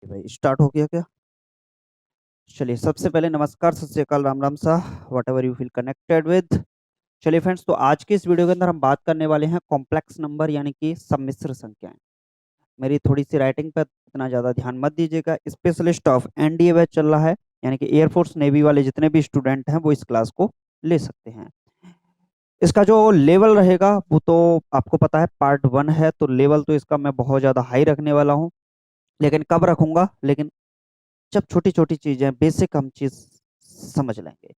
भाई स्टार्ट हो गया क्या? चलिए, सबसे पहले नमस्कार, सत श्री अकाल, Ram Ram Sah, what ever you feel connected with. चलिए फ्रेंड्स, तो आज की इस वीडियो के अंदर हम बात करने वाले हैं कॉम्प्लेक्स नंबर यानी कि सम्मिश्र संख्याएं। मेरी थोड़ी सी राइटिंग पर इतना ज़्यादा ध्यान मत दीजिएगा। स्पेशलिस्ट ऑफ एनडीए बैच चल रहा है, यानी कि एयरफोर्स नेवी वाले जितने भी स्टूडेंट हैं वो इस क्लास को ले सकते हैं। इसका जो लेवल रहेगा वो तो आपको पता है, पार्ट 1 है, तो लेवल तो इसका मैं बहुत ज़्यादा हाई रखने वाला हूँ। लेकिन कब रखूंगा? लेकिन जब छोटी छोटी चीजें, बेसिक हम चीज समझ लेंगे।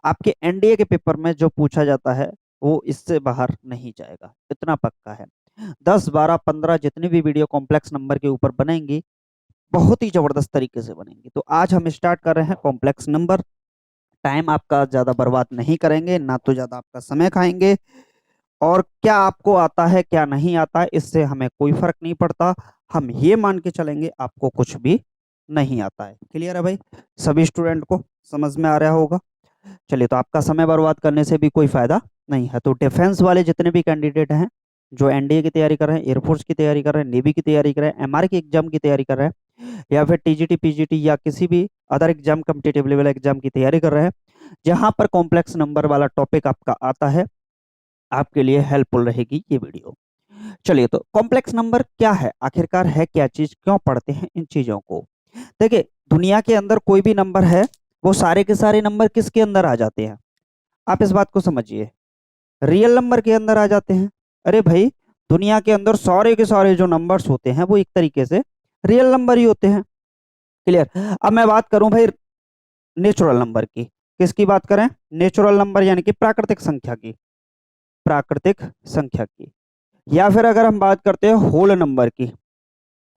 आपके एनडीए के पेपर में जो पूछा जाता है वो इससे बाहर नहीं जाएगा, इतना पक्का है। 10 12 15 जितनी भी वीडियो कॉम्प्लेक्स नंबर के ऊपर बनेंगी, बहुत ही जबरदस्त तरीके से बनेंगी। तो आज हम स्टार्ट कर रहे हैं कॉम्प्लेक्स नंबर। टाइम आपका ज्यादा बर्बाद नहीं करेंगे, ना तो ज्यादा आपका समय खाएंगे। और क्या आपको आता है क्या नहीं आता है इससे हमें कोई फर्क नहीं पड़ता। हम ये मान के चलेंगे आपको कुछ भी नहीं आता है। क्लियर है भाई? सभी स्टूडेंट को समझ में आ रहा होगा। चलिए, तो आपका समय बर्बाद करने से भी कोई फायदा नहीं है। तो डिफेंस वाले जितने भी कैंडिडेट हैं, जो एनडीए की तैयारी कर रहे हैं, एयरफोर्स की तैयारी कर रहे हैं, नेवी की तैयारी कर रहे हैं, एमआर की एग्जाम की तैयारी कर रहे हैं, या फिर टीजीटी पीजीटी या किसी भी other exam, competitive level exam की तैयारी कर रहे हैं, जहां पर कॉम्प्लेक्स नंबर वाला टॉपिक आपका आता है, आपके लिए हेल्पफुल रहेगी ये वीडियो। चलिए, तो कॉम्प्लेक्स नंबर क्या है, आखिरकार है क्या चीज, क्यों पढ़ते हैं इन चीजों को? देखिए, दुनिया के अंदर कोई भी नंबर है, वो सारे के सारे नंबर किसके अंदर आ जाते हैं? आप इस बात को समझिए, रियल नंबर के अंदर आ जाते हैं। अरे भाई, दुनिया के अंदर सारे के सारे जो नंबर्स होते हैं वो एक तरीके से रियल नंबर ही होते हैं। क्लियर? अब मैं बात करूं भाई नेचुरल नंबर की। किसकी बात करें? नेचुरल नंबर यानी कि प्राकृतिक संख्या की। प्राकृतिक संख्या की। या फिर अगर हम बात करते हैं होल नंबर की,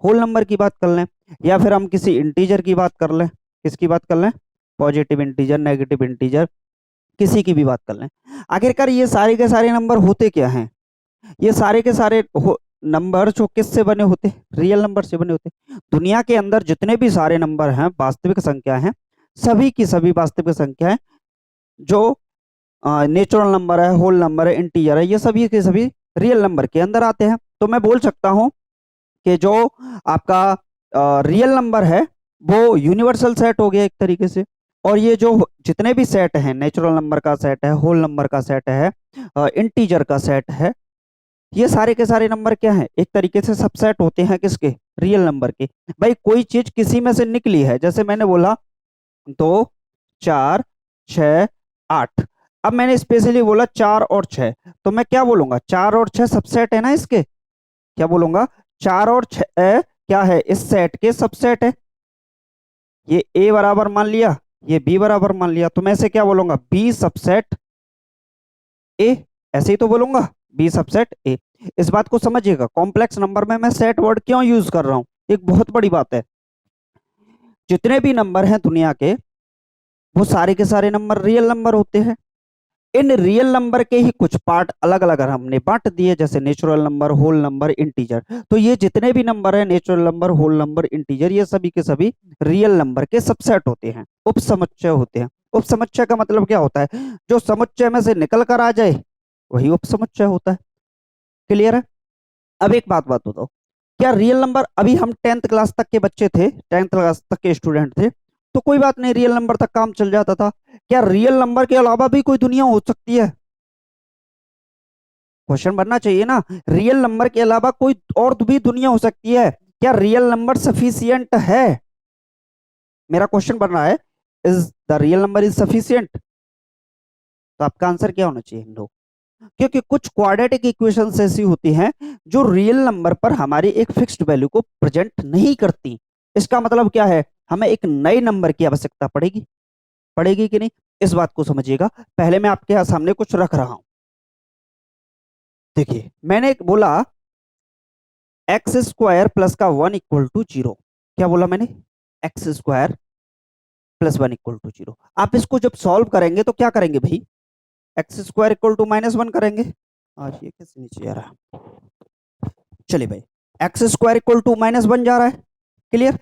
होल नंबर की बात कर लें, या फिर हम किसी इंटीजर की बात कर लें। किसकी बात कर लें? पॉजिटिव इंटीजर, नेगेटिव इंटीजर, किसी की भी बात कर लें। आखिरकार ये सारे के सारे नंबर होते क्या हैं? ये सारे के सारे नंबर जो किससे बने होते हैं? रियल नंबर से बने होते हैं। दुनिया के अंदर जितने भी सारे नंबर हैं, वास्तविक संख्या हैं, सभी की सभी वास्तविक संख्याएं जो नेचुरल नंबर है, होल नंबर है, इंटीजर है, ये सभी के सभी रियल नंबर के अंदर आते हैं। तो मैं बोल सकता हूं कि जो आपका रियल नंबर है वो यूनिवर्सल सेट हो गया एक तरीके से। और ये जो जितने भी सेट हैं, नेचुरल नंबर का सेट है, होल नंबर का सेट है, इंटीजर का सेट है, ये सारे के सारे नंबर क्या हैं? एक तरीके से सबसेट होते हैं किसके? रियल नंबर के। भाई, कोई चीज किसी में से निकली है, जैसे मैंने बोला 2 4 6 8। अब मैंने स्पेशली बोला 4 और 6, तो मैं क्या बोलूंगा? 4 और 6 सबसेट है ना इसके। क्या बोलूंगा? 4 और 6 क्या है? इस सेट के सबसेट है। ये ए बराबर मान लिया, ये बी बराबर मान लिया, तो मैं इसे क्या बोलूंगा? B subset A. ऐसे ही तो बोलूंगा, बी सबसेट ए। इस बात को समझिएगा, कॉम्प्लेक्स नंबर में मैं सेट वर्ड क्यों यूज कर रहा हूं, एक बहुत बड़ी बात है। जितने भी नंबर हैं दुनिया के, वो सारे के सारे नंबर रियल नंबर होते हैं। इन रियल नंबर के ही कुछ पार्ट अलग अलग हमने बांट दिए, जैसे natural number, whole number, integer. तो ये जितने भी नंबर है, natural number, whole number, integer, ये सभी के सभी रियल नंबर के सबसेट होते हैं, उपसमुच्चय होते हैं। उपसमुच्चय का मतलब क्या होता है? जो समुच्चय में से निकल कर आ जाए वही उपसमुच्चय होता है। क्लियर है? अब एक बात बात बताओ, क्या रियल नंबर, अभी हम 10th क्लास तक के बच्चे थे, 10th क्लास तक के स्टूडेंट थे, तो कोई बात नहीं, रियल नंबर तक काम चल जाता था। क्या रियल नंबर के अलावा भी कोई दुनिया हो सकती है? क्वेश्चन बनना चाहिए ना। रियल नंबर के अलावा कोई और भी दुनिया हो सकती है? क्या रियल नंबर सफिशियंट है? मेरा क्वेश्चन बन रहा है, is the real number is sufficient? तो आपका आंसर क्या होना चाहिए? नो। क्योंकि कुछ क्वाड्रेटिक इक्वेशंस ऐसी होती हैं जो रियल नंबर पर हमारी एक फिक्स्ड वैल्यू को प्रेजेंट नहीं करती। इसका मतलब क्या है? हमें एक नए नंबर की आवश्यकता पड़ेगी। पड़ेगी कि नहीं? इस बात को समझिएगा। पहले मैं आपके सामने कुछ रख रहा हूं। देखिए, मैंने एक बोला एक्स स्क्वायर प्लस का 1 = 0। क्या बोला मैंने? X square plus 1 = 0। आप इसको जब सॉल्व करेंगे तो क्या करेंगे भाई? एक्स स्क्वायर इक्वल टू -1 करेंगे। आज ये कैसे नीचे जा रहा है? चलिए भाई, एक्स स्क्वायर इक्वल टू -1 जा रहा है। क्लियर?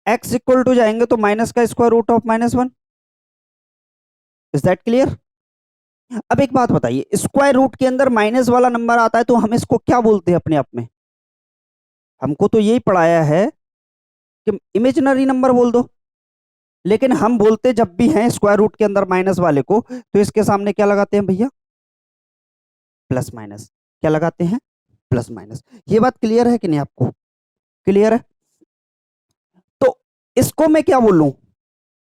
एक्स इक्वल टू जाएंगे तो माइनस का square root of -1। Is that clear? अब एक बात बताइए, स्क्वायर रूट के अंदर माइनस वाला नंबर आता है तो हम इसको क्या बोलते हैं अपने आप में? हमको तो यही पढ़ाया है कि इमेजिनरी नंबर बोल दो, लेकिन हम बोलते जब भी हैं स्क्वायर रूट के अंदर माइनस वाले को, तो इसके सामने क्या लगाते हैं भैया? Plus minus. क्या लगाते हैं? Plus minus. ये बात क्लियर है कि नहीं आपको? क्लियर है? तो इसको मैं क्या बोलूं,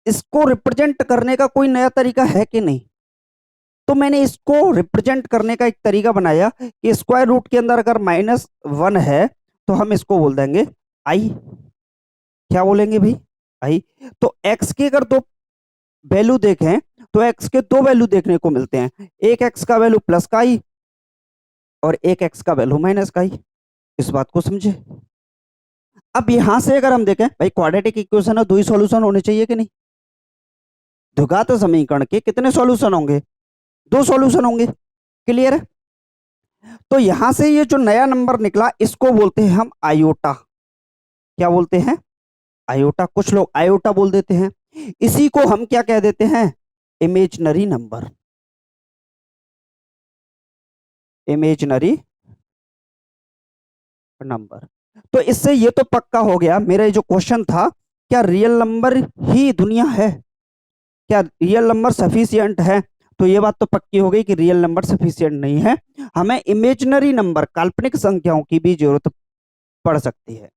इसको रिप्रेजेंट करने का कोई नया तरीका है कि नहीं? तो मैंने इसको रिप्रेजेंट करने का एक तरीका बनाया कि स्क्वायर रूट के अंदर अगर -1 है तो हम इसको बोल देंगे आई। क्या बोलेंगे भाई? आई। तो एक्स की अगर दो वैल्यू देखें तो एक्स के दो वैल्यू देखने को मिलते हैं, एक एक्स का वैल्यू प्लस का आई और एक एक्स का वैल्यू माइनस का आई। इस बात को समझे? अब यहां से अगर हम देखें भाई, क्वाड्रेटिक इक्वेशन है, दो ही सॉल्यूशन होने चाहिए कि नहीं? द्विघात समीकरण के कितने सॉल्यूशन होंगे? दो सॉल्यूशन होंगे। क्लियर है? तो यहां से ये जो नया नंबर निकला इसको बोलते हैं हम आयोटा। क्या बोलते हैं? आयोटा। कुछ लोग आयोटा बोल देते हैं। इसी को हम क्या कह देते हैं? Imaginary number. Imaginary number. तो इससे ये तो पक्का हो गया, मेरा जो क्वेश्चन था, क्या रियल नंबर ही दुनिया है? क्या रियल नंबर सफिशियंट है? तो ये बात तो पक्की हो गई कि रियल नंबर सफिशियंट नहीं है, हमें इमेजिनरी नंबर, काल्पनिक संख्याओं की भी जरूरत पड़ सकती है।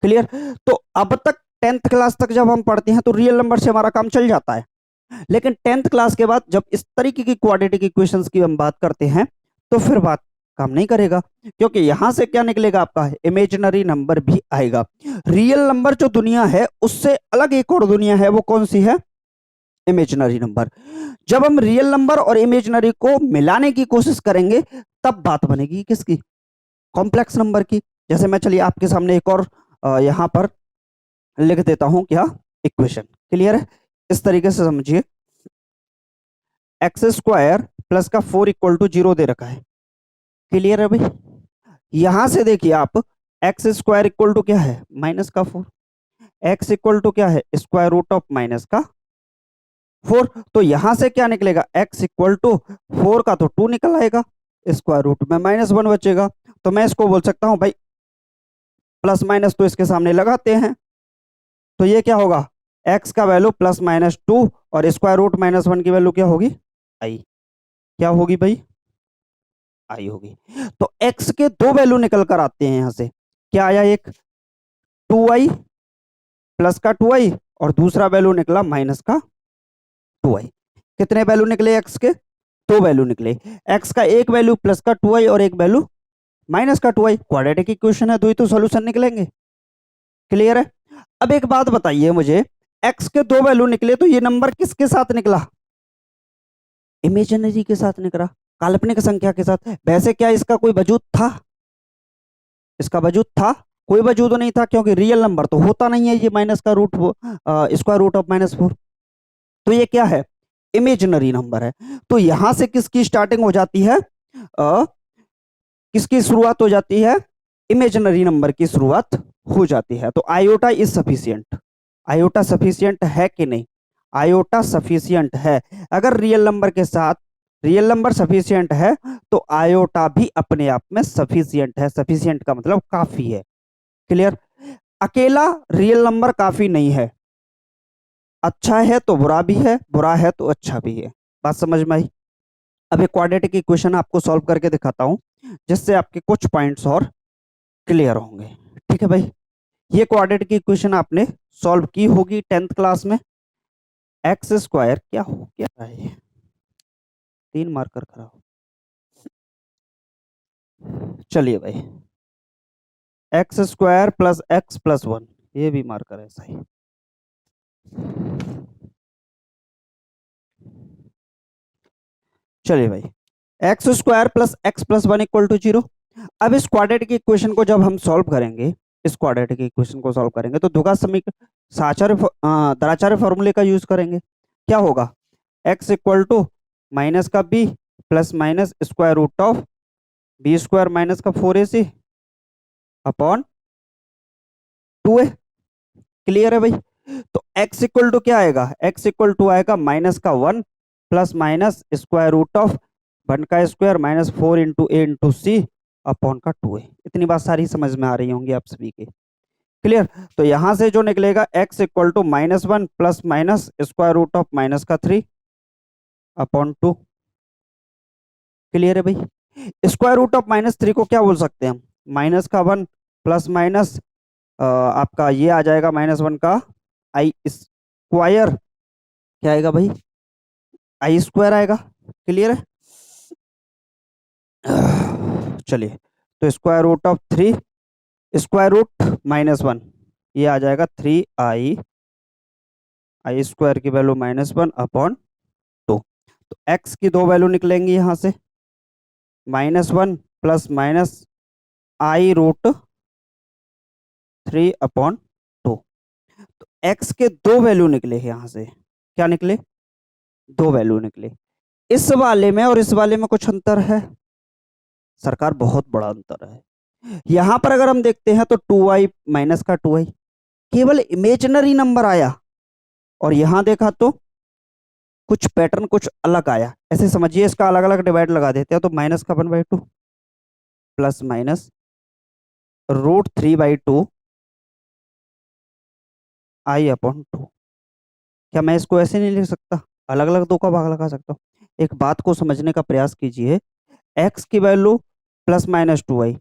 क्लियर? तो अब तक 10th क्लास तक जब हम पढ़ते हैं तो रियल नंबर से हमारा काम चल जाता है, लेकिन 10th क्लास के बाद जब इस तरीके की क्वाड्रेटिक इक्वेशंस की हम बात करते हैं तो फिर बात काम नहीं करेगा, क्योंकि यहां से क्या निकलेगा? आपका इमेजिनरी नंबर भी आएगा। रियल नंबर जो दुनिया है उससे अलग एक और दुनिया है, वो कौन सी है? Imaginary number. जब हम रियल नंबर और इमेजिनरी को मिलाने की कोशिश करेंगे तब बात बनेगी किसकी? कॉम्प्लेक्स नंबर की। जैसे मैं, चलिए आपके सामने एक और यहां पर लिख देता हूं क्या इक्वेशन। क्लियर है? इस तरीके से समझिए, एक्स स्क्वायर प्लस का 4 इक्वल टू 0 दे रखा है। क्लियर है भाई? यहां से देखिए आप, एक्स स्क्वायर इक्वल टू क्या है? माइनस का 4। एक्स इक्वल टू क्या है? स्क्वायर रूट ऑफ माइनस का 4। तो यहां से क्या निकलेगा? एक्स इक्वल टू 4 का तो 2 निकल आएगा, स्क्वायर रूट में -1 बचेगा। तो मैं इसको बोल सकता हूं भाई, प्लस माइनस तो इसके सामने लगाते हैं, तो ये क्या होगा? एक्स का वैल्यू +-2 और स्क्वायर रूट -1 की वैल्यू क्या होगी? आई। क्या होगी भाई? आई होगी। तो एक्स के दो वैल्यू निकल कर आते हैं यहां से। क्या आया? एक 2i प्लस का 2i और दूसरा वैल्यू निकला माइनस का 2i। कितने वैल्यू निकले एक्स के? दो वैल्यू निकले। एक्स का एक वैल्यू प्लस का 2i और एक वैल्यू माइनस का 2i। क्वाड्रेटिक इक्वेशन है, दो ही तो सॉल्यूशन निकलेंगे। क्लियर है? अब एक बात बताइए मुझे, एक्स के दो वैल्यू निकले तो ये नंबर किसके साथ निकला? इमेजिनरी के साथ निकला, काल्पनिक संख्या के साथ। वैसे क्या इसका कोई वजूद था? इसका वजूद था? कोई वजूद नहीं था, क्योंकि रियल नंबर तो होता नहीं है ये माइनस का रूट, स्क्वायर रूट ऑफ -4। तो ये क्या है? इमेजिनरी नंबर है। तो यहां से किसकी स्टार्टिंग हो जाती है? किसकी शुरुआत हो जाती है? इमेजिनरी नंबर की शुरुआत हो जाती है। तो iota is sufficient. Iota sufficient है कि नहीं? आयोटा सफिशियंट है। अगर रियल नंबर के साथ रियल नंबर सफिशियंट है तो आयोटा भी अपने आप में सफिशियंट है। सफिशियंट का मतलब काफी है। क्लियर? अकेला रियल नंबर काफी नहीं है, अच्छा है तो बुरा भी है, बुरा है तो अच्छा भी है। बात समझ में आई? अब एक क्वाड्रेटिक इक्वेशन आपको सॉल्व करके दिखाता हूं, जिससे आपके कुछ पॉइंट्स और क्लियर होंगे। ठीक है भाई? ये क्वाड्रेटिक इक्वेशन आपने सॉल्व की होगी 10th क्लास में। एक्स स्क्वायर क्या हो क्या है? 3 मार्कर खराब। चलिए भाई, x square plus x plus 1, ये भी मार्कर है सही। चलिए भाई, x square plus x plus 1 equal to 0। अब इस क्वाड्रेटिक इक्वेशन को जब हम सॉल्व करेंगे, इस क्वाड्रेटिक इक्वेशन को सॉल्व करेंगे तो द्विघात समीकरण, द्विचार्य फॉर्मूले का यूज करेंगे। क्या होगा? एक्स इक्वल टू माइनस का b plus minus square root of b square minus का 4ac अपॉन 2a। क्लियर है भाई? तो x इक्वल टू क्या आएगा? x इक्वल टू आएगा -1 plus minus square root of 1 का square -4 into a into c upon का 2a। इतनी बात सारी समझ में आ रही होंगी आप सभी के। क्लियर। तो यहां से जो निकलेगा x equal to -1 plus minus square root of minus का 3 अपॉन 2। क्लियर है भाई। स्क्वायर रूट ऑफ -3 को क्या बोल सकते हैं हम, माइनस का 1 प्लस माइनस आपका ये आ जाएगा -1 का आई स्क्वायर, क्या आएगा भाई, आई स्क्वायर आएगा। क्लियर है। चलिए, तो square root of 3 square root -1, ये आ जाएगा 3i, आई स्क्वायर की वैल्यू -1 अपॉन 2। तो x की दो वैल्यू निकलेंगी यहां से, -1 प्लस माइनस आई रूट 3/2। तो x के दो वैल्यू निकले यहां से, क्या निकले, दो वैल्यू निकले। इस वाले में और इस वाले में कुछ अंतर है सरकार, बहुत बड़ा अंतर है। यहां पर अगर हम देखते हैं तो 2i माइनस का 2i केवल इमेजिनरी नंबर आया, और यहां देखा तो कुछ पैटर्न कुछ अलग आया। ऐसे समझिए, इसका अलग अलग डिवाइड लगा देते हैं, तो -1/2 प्लस माइनस √3/2 i/2। क्या मैं इसको ऐसे नहीं लिख सकता, अलग अलग दो का भाग लगा सकता हूँ। एक बात को समझने का प्रयास कीजिए, x की वैल्यू +-2i,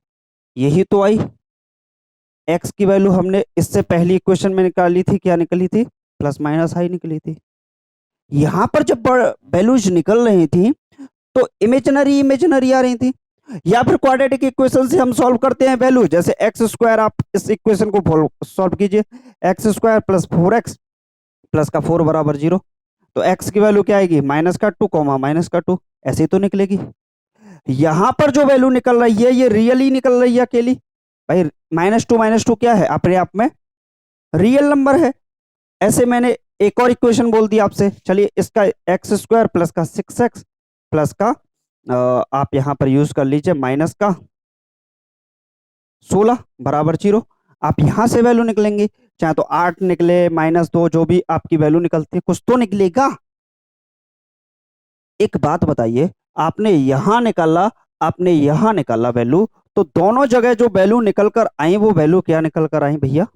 यही तो आई। x की वैल्यू हमने इससे पहली इक्वेशन में निकाली थी, क्या निकली थी, +-i निकली थी। यहां पर जब वैल्यूज निकल रही थी तो इमेजिनरी इमेजिनरी आ रही थी, या फिर क्वाड्रेटिक इक्वेशन से हम सॉल्व करते हैं वैल्यू, जैसे x², आप इस इक्वेशन को सॉल्व कीजिए, x² + 4x प्लस का 4 बराबर 0। तो x की वैल्यू क्या आएगी, -2 -2, ऐसे ही तो निकलेगी। यहां पर जो वैल्यू निकल रही है ये रियली निकल रही है अकेली भाई। -2 क्या है, अपने आप में रियल नंबर है। ऐसे मैंने एक और इक्वेशन बोल दी आपसे, चलिए इसका x² प्लस का 6x प्लस का आप यहां पर यूज कर लीजिए -16 बराबर 0। आप यहां से वैल्यू निकलेंगे, चाहे तो 8 निकले, -2, जो भी आपकी वैल्यू निकलती है कुछ तो निकलेगा। एक बात बताइए, आपने यहां निकाला, आपने यहां निकाला वैल्यू, तो दोनों जगह जो वैल्यू निकल कर आई वो वैल्यू क्या निकल कर आई भैया,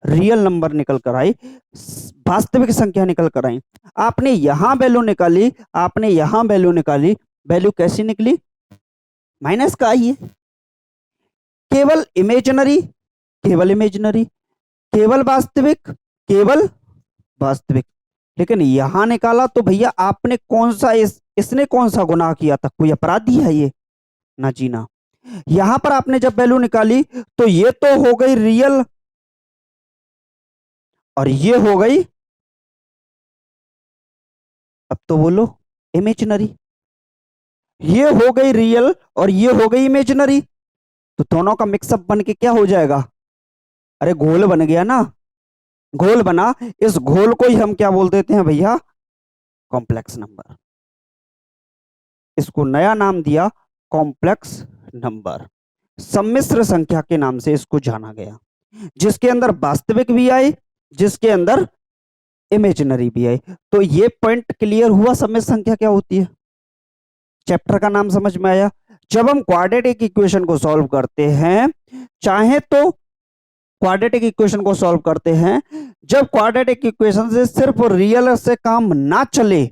रियल नंबर निकल कर आई, वास्तविक संख्या निकल कर आई। आपने यहां वैल्यू निकाली, आपने यहां वैल्यू निकाली, वैल्यू कैसी निकली, माइनस का आई है। केवल इमेजिनरी, केवल इमेजिनरी, केवल वास्तविक, केवल वास्तविक। लेकिन यहां निकाला तो भैया आपने कौन सा इसने कौन सा गुनाह किया था, कोई अपराधी है ये, ना जी ना। यहां पर आपने जब वैल्यू निकाली तो ये तो हो गई रियल, और ये हो गई, अब तो बोलो, इमेजिनरी। ये हो गई रियल और ये हो गई इमेजिनरी, तो दोनों का मिक्सअप बन के क्या हो जाएगा, अरे घोल बन गया ना, घोल बना। इस घोल को ही हम क्या बोल देते हैं भैया, कॉम्प्लेक्स नंबर। इसको नया नाम दिया कॉम्प्लेक्स नंबर, सम्मिश्र संख्या के नाम से इसको जाना गया, जिसके अंदर वास्तविक भी आए, जिसके अंदर इमेजिनरी भी आए। तो ये पॉइंट क्लियर हुआ, सम्मिश्र संख्या क्या होती है, चैप्टर का नाम समझ में आया। जब हम क्वाड्रेटिक इक्वेशन को सॉल्व करते हैं, चाहे तो क्वाड्रेटिक इक्वेशन को सॉल्व करते हैं, जब क्वाड्रेटिक इक्वेशन से सिर्फ रियल से काम ना चले,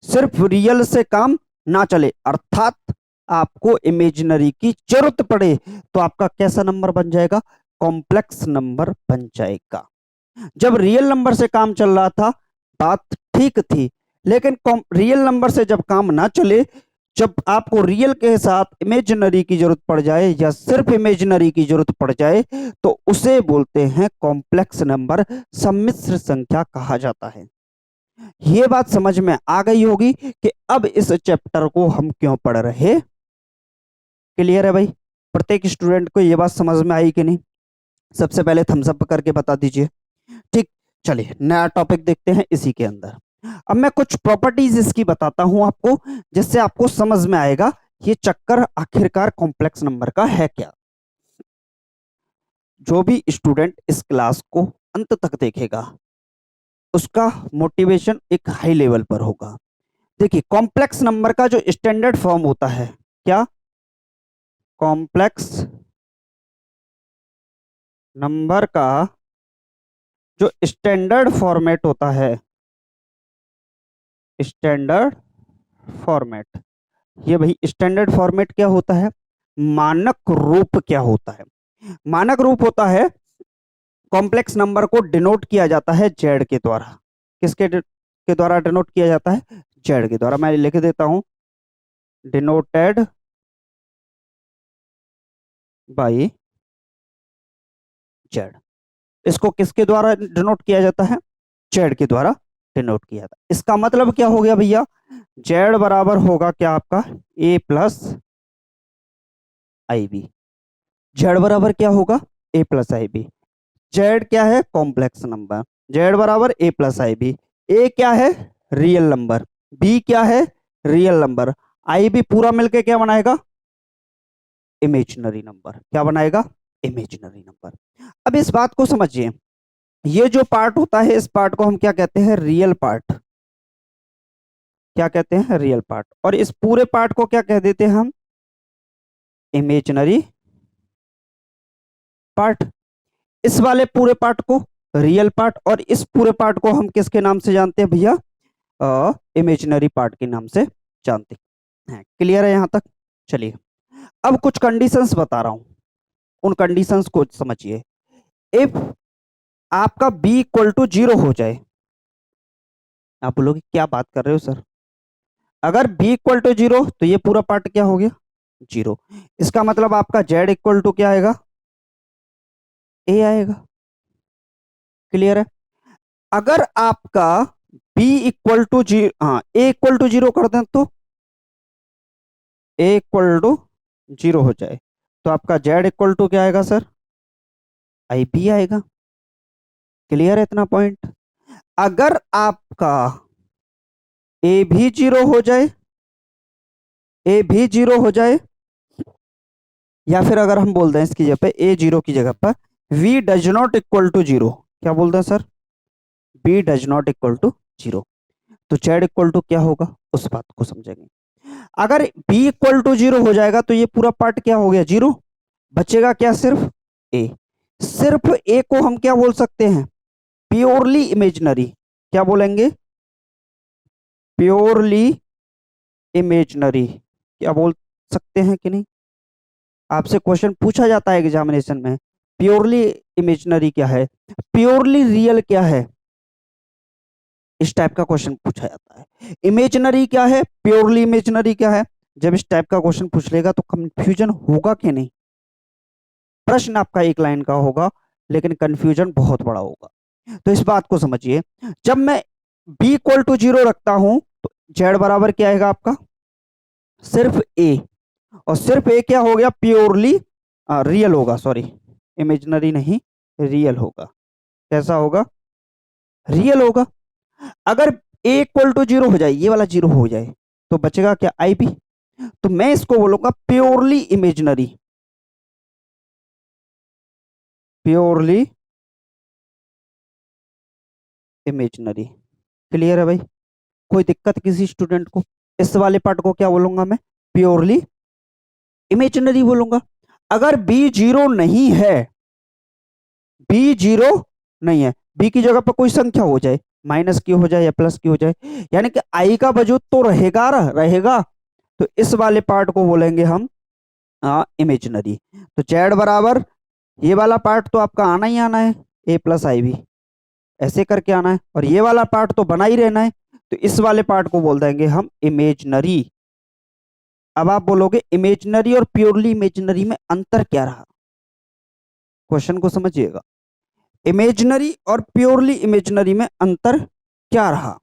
सिर्फ रियल से काम ना चले, अर्थात आपको इमेजिनरी की जरूरत पड़े, तो आपका कैसा नंबर बन जाएगा, कॉम्प्लेक्स नंबर बन जाएगा। जब रियल नंबर से काम चल रहा था बात ठीक थी, लेकिन रियल नंबर से जब काम ना चले, जब आपको रियल के साथ इमेजिनरी की जरूरत पड़ जाए या सिर्फ इमेजिनरी की जरूरत पड़ जाए, तो उसे बोलते हैं कॉम्प्लेक्स नंबर, सम्मिश्र संख्या कहा जाता है। ये बात समझ में आ गई होगी कि अब इस चैप्टर को हम क्यों पढ़ रहे। क्लियर है भाई, प्रत्येक स्टूडेंट को ये बात समझ में आई कि नहीं, सबसे पहले थम्स अप करके बता दीजिए। ठीक, चलिए नया टॉपिक देखते हैं इसी के अंदर। अब मैं कुछ प्रॉपर्टीज इसकी बताता हूं आपको, जिससे आपको समझ में आएगा ये चक्कर आखिरकार कॉम्प्लेक्स नंबर का है क्या। जो भी स्टूडेंट इस क्लास को अंत तक देखेगा उसका मोटिवेशन एक हाई लेवल पर होगा। देखिए, कॉम्प्लेक्स नंबर का जो स्टैंडर्ड फॉर्म होता है, क्या, कॉम्प्लेक्स नंबर का जो स्टैंडर्ड फॉर्मेट होता है, स्टैंडर्ड फॉर्मेट, ये भाई स्टैंडर्ड फॉर्मेट क्या होता है, मानक रूप क्या होता है। मानक रूप होता है कॉम्प्लेक्स नंबर को डिनोट किया जाता है जेड के द्वारा। किसके के द्वारा डिनोट किया जाता है, जेड के द्वारा। मैं लिख देता हूं, डिनोटेड बाय जेड। इसको किसके द्वारा डिनोट किया जाता है, जेड के द्वारा डिनोट किया जाता है। इसका मतलब क्या हो गया भैया, जेड बराबर होगा क्या आपका ए प्लस आई बी। जेड बराबर क्या होगा, ए प्लस आई बी। जेड क्या है, कॉम्प्लेक्स नंबर। जेड बराबर ए प्लस आई बी। ए क्या है, रियल नंबर। बी क्या है, रियल नंबर। आई बी पूरा मिलके क्या बनाएगा, इमेजिनरी नंबर। क्या बनाएगा, इमेजिनरी नंबर। अब इस बात को समझिए, ये जो पार्ट होता है इस पार्ट को हम क्या कहते हैं, रियल पार्ट। क्या कहते हैं, रियल पार्ट। और इस पूरे पार्ट को क्या कह देते हैं हम, इमेजिनरी पार्ट। इस वाले पूरे पार्ट को रियल पार्ट, और इस पूरे पार्ट को हम किसके नाम से जानते हैं भैया, इमेजिनरी पार्ट के नाम से जानते हैं। क्लियर है यहां तक। चलिए अब कुछ कंडीशंस बता रहा हूं, उन कंडीशंस को समझिए। इफ आपका b इक्वल टू 0 हो जाए, आप बोलोगे क्या बात कर रहे हो सर, अगर b इक्वल टू 0 तो ये पूरा पार्ट क्या हो गया, 0। इसका मतलब आपका z इक्वल टू क्या आएगा, a आएगा। क्लियर है। अगर आपका b इक्वल टू 0, हाँ a इक्वल टू 0 कर दें तो a इक्वल टू 0 हो जाए तो आपका z इक्वल टू क्या आएगा सर, आई बी आएगा। क्लियर है इतना पॉइंट। अगर आपका ए भी 0 हो जाए, ए भी 0 हो जाए, या फिर अगर हम बोल दें इसकी जगह पे ए 0 की जगह पर v does not equal to 0, क्या बोलते हैं sir, b does not equal to 0, तो z इक्वल टू क्या होगा, उस बात को समझेंगे। अगर b इक्वल टू 0 हो जाएगा तो ये पूरा पार्ट क्या हो गया, 0। बचेगा क्या, सिर्फ a। सिर्फ a को हम क्या बोल सकते हैं, प्योरली इमेजिनरी। क्या बोलेंगे, प्योरली इमेजिनरी। क्या बोल सकते हैं कि नहीं, आपसे क्वेश्चन पूछा जाता है एग्जामिनेशन में, प्योरली इमेजिनरी क्या है, प्योरली रियल क्या है, इस टाइप का क्वेश्चन पूछा जाता है। इमेजिनरी क्या है, प्योरली इमेजिनरी क्या है। जब इस टाइप का क्वेश्चन पूछ लेगा तो कंफ्यूजन होगा कि नहीं, प्रश्न आपका एक लाइन का होगा लेकिन कंफ्यूजन बहुत बड़ा होगा। तो इस बात को समझिए, जब मैं b इक्वल टू 0 रखता हूं तो z बराबर क्या आएगा आपका, सिर्फ a। और सिर्फ a क्या हो गया, प्योरली रियल होगा, सॉरी इमेजिनरी नहीं, रियल होगा। कैसा होगा, रियल होगा। अगर a इक्वल टू 0 हो जाए, ये वाला 0 हो जाए, तो बचेगा क्या, आई बी। तो मैं इसको बोलूंगा purely imaginary, purely imaginary. Clear है भाई, कोई दिक्कत किसी स्टूडेंट को, इस वाले पार्ट को क्या बोलूंगा मैं, प्योरली इमेजिनरी बोलूंगा। अगर बी 0 नहीं है, बी 0 नहीं है, बी की जगह पर कोई संख्या हो जाए, माइनस की हो जाए या प्लस की हो जाए, यानी कि आई का वजूद तो रहेगा, रहेगा, तो इस वाले पार्ट को बोलेंगे हम इमेजिनरी। तो जेड बराबर ये वाला पार्ट तो आपका आना ही आना है, ए प्लस आई बी, ऐसे करके आना है, और ये वाला पार्ट तो बना ही रहना है, तो इस वाले पार्ट को बोल देंगे हम इमेजिनरी। अब आप बोलोगे इमेजिनरी और प्योरली इमेजिनरी में अंतर क्या रहा, क्वेश्चन को समझिएगा। इमेजिनरी और प्योरली इमेजिनरी में अंतर क्या रहा,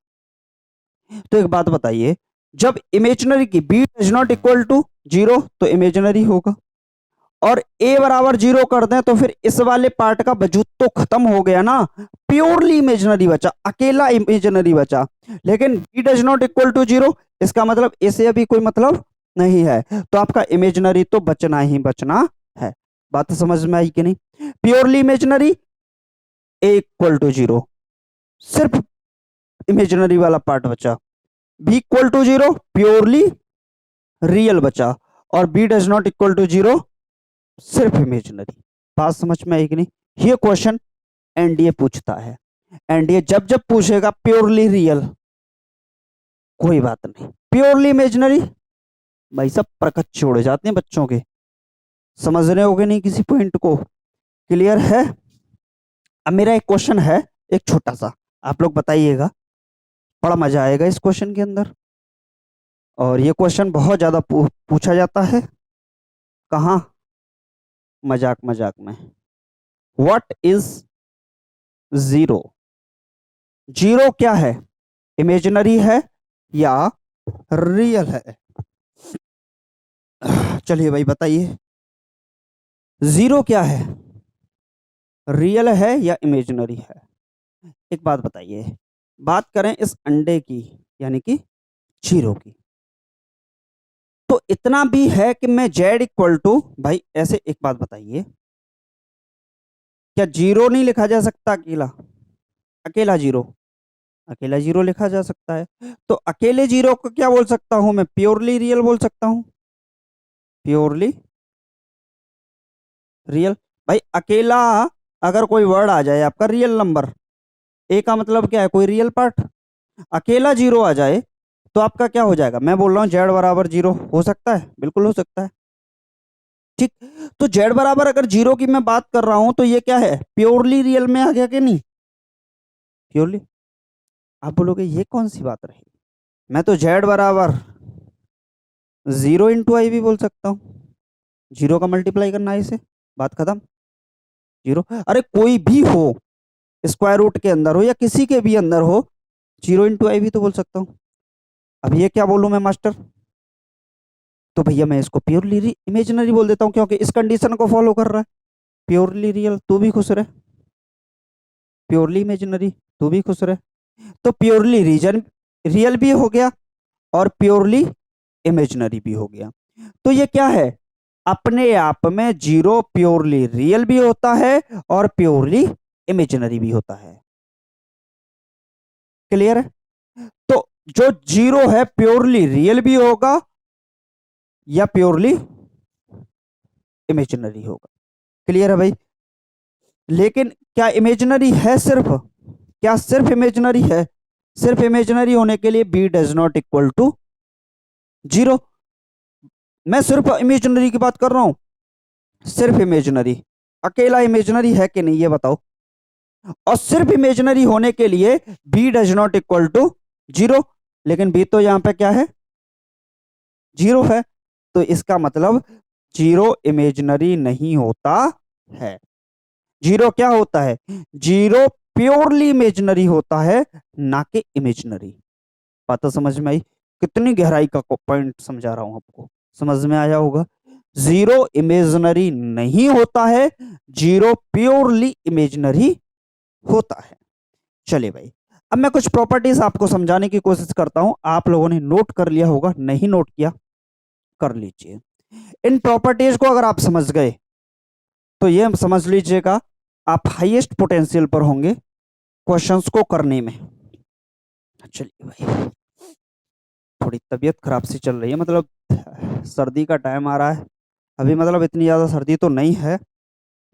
तो एक बात बताइए, जब इमेजिनरी की b does not equal to 0 तो इमेजिनरी होगा, और ए बराबर 0 कर दें तो फिर इस वाले पार्ट का वजूद तो खत्म हो गया ना, प्योरली इमेजिनरी बचा, अकेला इमेजिनरी बचा। लेकिन b does not equal to 0, इसका मतलब ए से अभी कोई मतलब नहीं है, तो आपका इमेजिनरी तो बचना ही बचना है। बात समझ में आई कि नहीं, purely imaginary a equal to 0, सिर्फ इमेजिनरी वाला पार्ट बचा, b equal to 0 purely real बचा, और b does not equal to 0 सिर्फ इमेजिनरी। बात समझ में आई कि नहीं, ये क्वेश्चन एनडीए पूछता है। एनडीए जब जब पूछेगा प्योरली रियल, कोई बात नहीं, प्योरली इमेजिनरी, भाई सब प्रकट छोड़ जाते हैं बच्चों के, समझ रहे होगे नहीं किसी पॉइंट को, क्लियर है। अब मेरा एक क्वेश्चन है, एक छोटा सा, आप लोग बताइएगा, बड़ा मजा आएगा इस क्वेश्चन के अंदर। और ये क्वेश्चन बहुत ज्यादा पूछा जाता है, कहाँ, मजाक मजाक में। What is zero? जीरो क्या है, इमेजिनरी है या रियल है? चलिए भाई बताइए, जीरो क्या है, रियल है या इमेजिनरी है? एक बात बताइए, बात करें इस अंडे की, यानी कि जीरो की, तो इतना भी है कि मैं जेड इक्वल टू, भाई ऐसे एक बात बताइए, क्या जीरो नहीं लिखा जा सकता अकेला? अकेला जीरो, अकेला जीरो लिखा जा सकता है। तो अकेले जीरो को क्या बोल सकता हूं मैं, प्योरली रियल बोल सकता हूं, प्योरली रियल। भाई अकेला, अगर कोई वर्ड आ जाए आपका रियल नंबर, ए का मतलब क्या है, कोई रियल पार्ट, अकेला जीरो आ जाए तो आपका क्या हो जाएगा, मैं बोल रहा हूँ जेड बराबर जीरो, हो सकता है, बिल्कुल हो सकता है, ठीक। तो जेड बराबर अगर जीरो की मैं बात कर रहा हूं तो ये क्या है, प्योरली रियल में आ गया कि नहीं, प्योरली। आप बोलोगे ये कौन सी बात रही, मैं तो जेड बराबर जीरो इंटू आई भी बोल सकता हूँ, जीरो का मल्टीप्लाई करना है इसे, बात खत्म। जीरो, अरे कोई भी हो, स्क्वायर रूट के अंदर हो या किसी के भी अंदर हो, जीरो इंटू आई भी तो बोल सकता हूँ। अब ये क्या बोलूं मैं मास्टर, तो भैया मैं इसको प्योरली इमेजिनरी बोल देता हूँ, क्योंकि इस कंडीशन को फॉलो कर रहा है। प्योरली रियल तू भी खुश रहे, प्योरली इमेजिनरी तू भी खुश रहे, तो प्योरली रीजन रियल भी हो गया और प्योरली इमेजिनरी भी हो गया। तो ये क्या है, अपने आप में जीरो प्योरली रियल भी होता है और प्योरली इमेजिनरी भी होता है, क्लियर है। तो जो जीरो है प्योरली रियल भी होगा या प्योरली इमेजिनरी होगा, क्लियर है भाई। लेकिन क्या इमेजिनरी है सिर्फ, क्या सिर्फ इमेजिनरी है, सिर्फ इमेजिनरी होने के लिए b does not equal to zero. मैं सिर्फ इमेजिनरी की बात कर रहा हूं, सिर्फ इमेजिनरी, अकेला इमेजिनरी है कि नहीं ये बताओ। और सिर्फ इमेजिनरी होने के लिए b does not equal to zero, लेकिन बी तो यहां पे क्या है, जीरो है, तो इसका मतलब जीरो इमेजिनरी नहीं होता है। जीरो क्या होता है, जीरो प्योरली इमेजिनरी होता है, ना कि इमेजिनरी। बात तो समझ में आई, कितनी गहराई का पॉइंट समझा रहा हूं आपको, समझ में आया होगा। जीरो इमेजिनरी नहीं होता है, जीरो प्योरली इमेजिनरी होता है। चलिए भाई, अब मैं कुछ प्रॉपर्टीज आपको समझाने की कोशिश करता हूं, आप लोगों ने नोट कर लिया होगा, नहीं नोट किया कर लीजिए। इन प्रॉपर्टीज को अगर आप समझ गए तो ये समझ लीजिएगा आप हाईएस्ट पोटेंशियल पर होंगे क्वेश्चंस को करने में। चलिए भाई, थोड़ी तबीयत खराब सी चल रही है, मतलब सर्दी का टाइम आ रहा है, अभी मतलब इतनी ज़्यादा सर्दी तो नहीं है,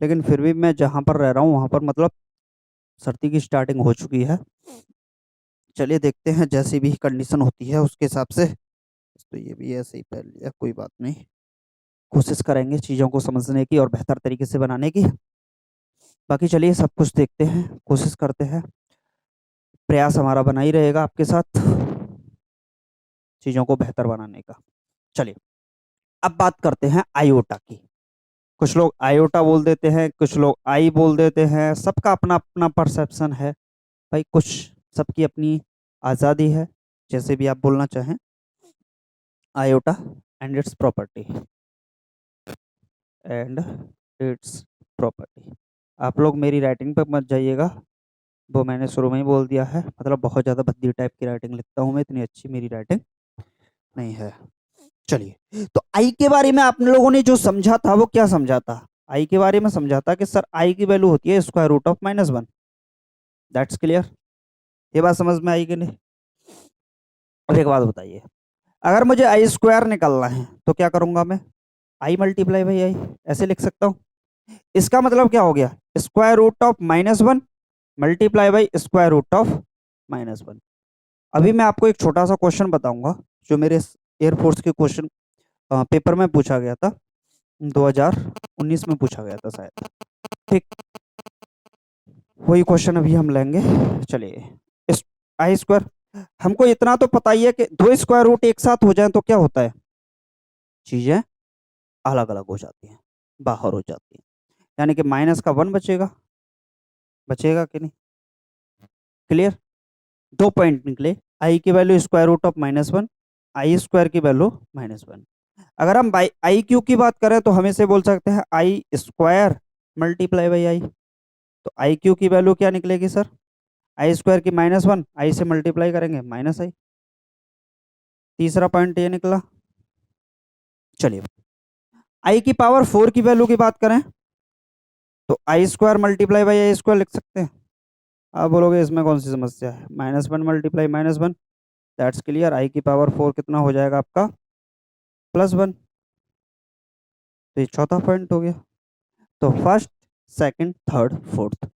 लेकिन फिर भी मैं जहाँ पर रह रहा हूँ वहाँ पर मतलब सर्दी की स्टार्टिंग हो चुकी है। चलिए देखते हैं, जैसी भी कंडीशन होती है उसके हिसाब से, तो ये भी ऐसे ही पहन लिया, कोई बात नहीं, कोशिश करेंगे चीज़ों को समझने की और बेहतर तरीके से बनाने की। बाकी चलिए सब कुछ देखते हैं, कोशिश करते हैं, प्रयास हमारा बना ही रहेगा आपके साथ चीज़ों को बेहतर बनाने का। चलिए अब बात करते हैं आयोटा की। कुछ लोग आयोटा बोल देते हैं, कुछ लोग आई बोल देते हैं, सबका अपना अपना परसेप्शन है भाई, कुछ सबकी अपनी आज़ादी है, जैसे भी आप बोलना चाहें। Iota and it's property, and it's property, आप लोग मेरी राइटिंग पर मत जाइएगा, वो मैंने शुरू में ही बोल दिया है, मतलब बहुत ज़्यादा भद्दी टाइप की राइटिंग लिखता हूँ मैं, इतनी अच्छी मेरी राइटिंग नहीं है। चलिए, तो आई के बारे में आप लोगों ने जो समझा था वो क्या समझा था, आई के बारे में समझा था कि सर आई की वैल्यू होती है square root of -1, that's clear, ये बात समझ में आई कि नहीं। अब एक बात बताइए, अगर मुझे आई स्क्वायर निकालना है तो क्या करूंगा मैं, आई मल्टीप्लाई बाई आई, ऐसे लिख सकता हूँ, इसका मतलब क्या हो गया, square root of -1 multiply by square root of -1। अभी मैं आपको एक छोटा सा क्वेश्चन बताऊंगा जो मेरे एयरफोर्स के क्वेश्चन पेपर में पूछा गया था, 2019 में पूछा गया था शायद। ठीक, वही क्वेश्चन अभी हम लेंगे। चलिए, इस आई स्क्वायर, हमको इतना तो पता ही है कि दो स्क्वायर रूट एक साथ हो जाए तो क्या होता है, चीजें अलग अलग हो जाती हैं, बाहर हो जाती हैं। यानी कि माइनस का 1 बचेगा, बचेगा कि नहीं? क्लियर? दो पॉइंट निकले, आई की value square root of -1, i square की वैल्यू -1। अगर हम बाई आई क्यू की बात करें तो हम इसे बोल सकते हैं आई स्क्वायर मल्टीप्लाई बाई आई। तो आई क्यू की वैल्यू क्या निकलेगी सर, आई स्क्वायर की -1, आई से मल्टीप्लाई करेंगे माइनस आई। तीसरा पॉइंट ये निकला। चलिए, आई की पावर 4 की वैल्यू की बात करें तो I square multiply by I square लिख सकते हैं। आप बोलोगे इसमें कौन सी समस्या है, -1 मल्टीप्लाई -1, दैट्स क्लियर। आई की पावर 4 कितना हो जाएगा आपका, +1। तो ये चौथा पॉइंट हो गया। तो first, second, third, fourth,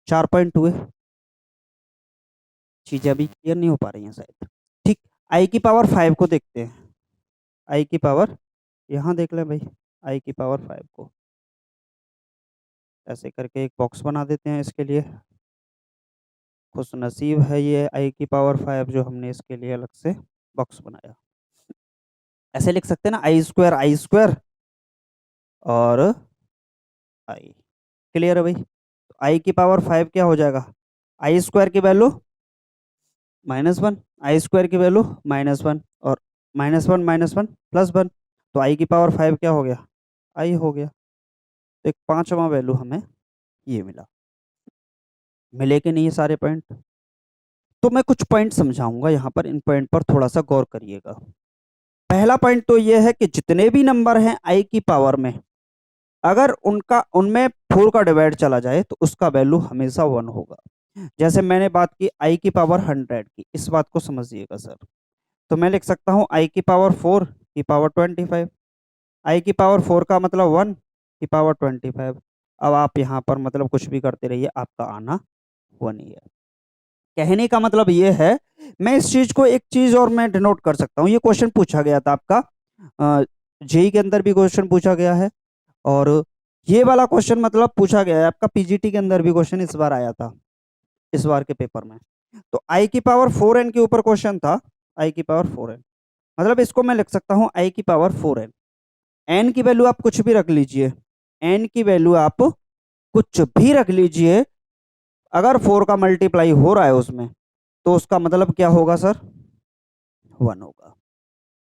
4 point हुए। चीजें अभी क्लियर नहीं हो पा रही हैं शायद। ठीक, आई की पावर 5 को देखते हैं। आई की पावर, यहाँ देख लें भाई, आई की पावर 5 को ऐसे करके एक बॉक्स बना देते हैं इसके लिए। खुश नसीब है ये आई की पावर 5 जो हमने इसके लिए अलग से बॉक्स बनाया। ऐसे लिख सकते हैं ना, आई स्क्वायर और आई। क्लियर है भाई? तो आई की पावर 5 क्या हो जाएगा, आई स्क्वायर की वैल्यू -1, आई स्क्वायर की वैल्यू -1 और -1 -1 +1। तो आई की पावर 5 क्या हो गया, आई हो गया। तो एक पांचवा वैल्यू हमें ये मिला। मिले कि नहीं ये सारे पॉइंट? तो मैं कुछ पॉइंट समझाऊंगा यहाँ पर, इन पॉइंट पर थोड़ा सा गौर करिएगा। पहला पॉइंट तो ये है कि जितने भी नंबर हैं आई की पावर में, अगर उनका उनमें 4 का डिवाइड चला जाए तो उसका वैल्यू हमेशा 1 होगा। जैसे मैंने बात की आई की पावर 100 की, इस बात को समझिएगा सर। तो मैं लिख सकता हूँ आई की पावर 4 की पावर 25। आई की पावर 4 का मतलब 1 की पावर 25। अब आप यहाँ पर मतलब कुछ भी करते रहिए, आपका आना 1 ही है। कहने का मतलब ये है, मैं इस चीज को एक चीज और मैं डिनोट कर सकता हूँ। ये क्वेश्चन पूछा गया था आपका जेई के अंदर भी क्वेश्चन पूछा गया है, और ये वाला क्वेश्चन मतलब पूछा गया है आपका पीजीटी के अंदर भी क्वेश्चन इस बार आया था, इस बार के पेपर में। तो आई की पावर 4n के ऊपर क्वेश्चन था, आई की पावर 4n, मतलब इसको मैं लिख सकता हूँ आई की पावर 4n। एन की वैल्यू आप कुछ भी रख लीजिए, एन की वैल्यू आप कुछ भी रख लीजिए, अगर 4 का मल्टीप्लाई हो रहा है उसमें तो उसका मतलब क्या होगा सर, 1 होगा।